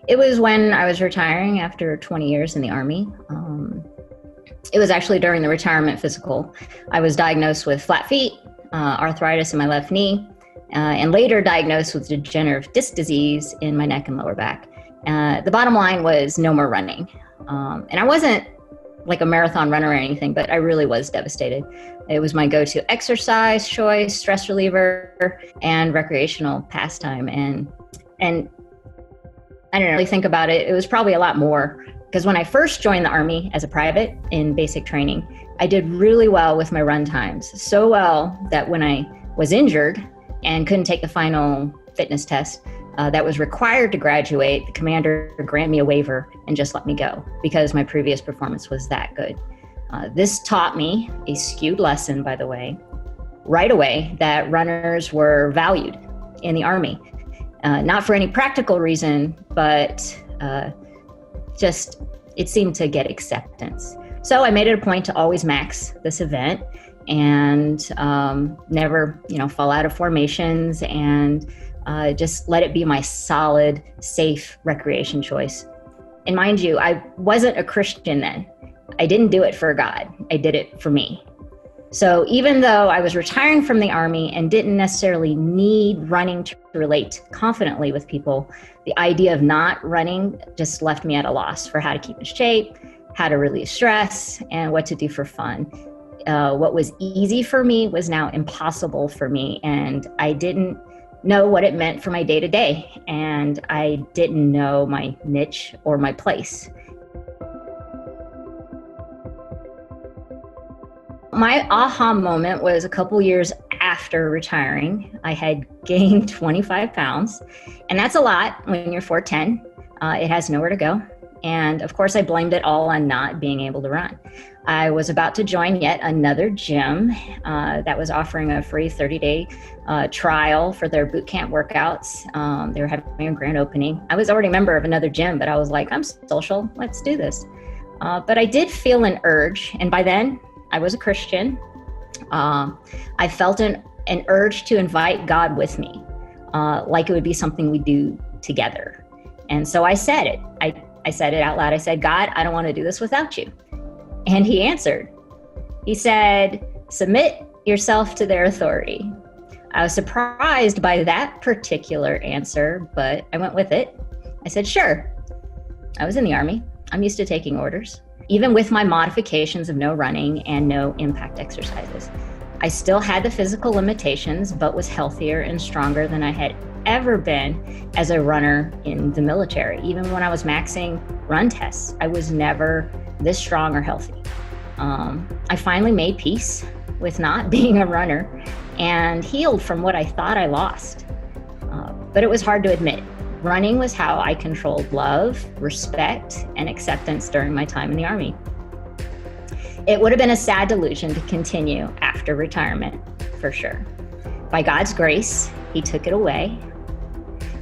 It was when I was retiring after 20 years in the Army. It was actually during the retirement physical. I was diagnosed with flat feet, arthritis in my left knee, and later diagnosed with degenerative disc disease in my neck and lower back. The bottom line was no more running. And I wasn't like a marathon runner or anything, but I really was devastated. It was my go-to exercise choice, stress reliever, and recreational pastime. And I didn't really think about it. It was probably a lot more, because when I first joined the Army as a private in basic training, I did really well with my run times. So well that when I was injured and couldn't take the final fitness test that was required to graduate, the commander granted me a waiver and just let me go because my previous performance was that good. This taught me a skewed lesson, by the way, right away, that runners were valued in the Army. Not for any practical reason, but just it seemed to get acceptance. So I made it a point to always max this event and never, fall out of formations, and just let it be my solid, safe recreation choice. And mind you, I wasn't a Christian then. I didn't do it for God. I did it for me. So even though I was retiring from the Army and didn't necessarily need running to relate confidently with people, the idea of not running just left me at a loss for how to keep in shape, how to relieve stress, and what to do for fun. What was easy for me was now impossible for me, and I didn't know what it meant for my day-to-day, and I didn't know my niche or my place. My aha moment was a couple years after retiring. I had gained 25 pounds, and that's a lot when you're 4'10". It has nowhere to go. And of course, I blamed it all on not being able to run. I was about to join yet another gym that was offering a free 30-day trial for their boot camp workouts. They were having a grand opening. I was already a member of another gym, but I was like, I'm social, let's do this. But I did feel an urge, and by then, I was a Christian. I felt an urge to invite God with me, like it would be something we do together. And so I said it. I said it out loud. I said, God, I don't want to do this without you. And he answered. He said, submit yourself to their authority. I was surprised by that particular answer, but I went with it. I said, sure. I was in the Army. I'm used to taking orders. Even with my modifications of no running and no impact exercises, I still had the physical limitations, but was healthier and stronger than I had ever been as a runner in the military. Even when I was maxing run tests, I was never this strong or healthy. I finally made peace with not being a runner and healed from what I thought I lost. But it was hard to admit. Running was how I controlled love, respect, and acceptance during my time in the Army. It would have been a sad delusion to continue after retirement, for sure. By God's grace, he took it away,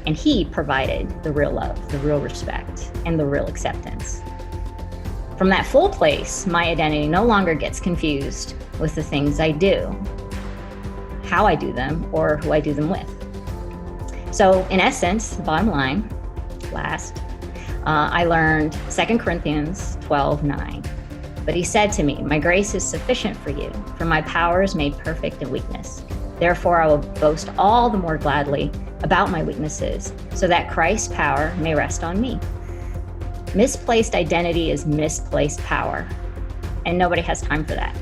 and he provided the real love, the real respect, and the real acceptance. From that full place, my identity no longer gets confused with the things I do, how I do them, or who I do them with. So in essence, the bottom line, I learned 2 Corinthians 12:9. But he said to me, my grace is sufficient for you, for my power is made perfect in weakness. Therefore, I will boast all the more gladly about my weaknesses, so that Christ's power may rest on me. Misplaced identity is misplaced power, and nobody has time for that.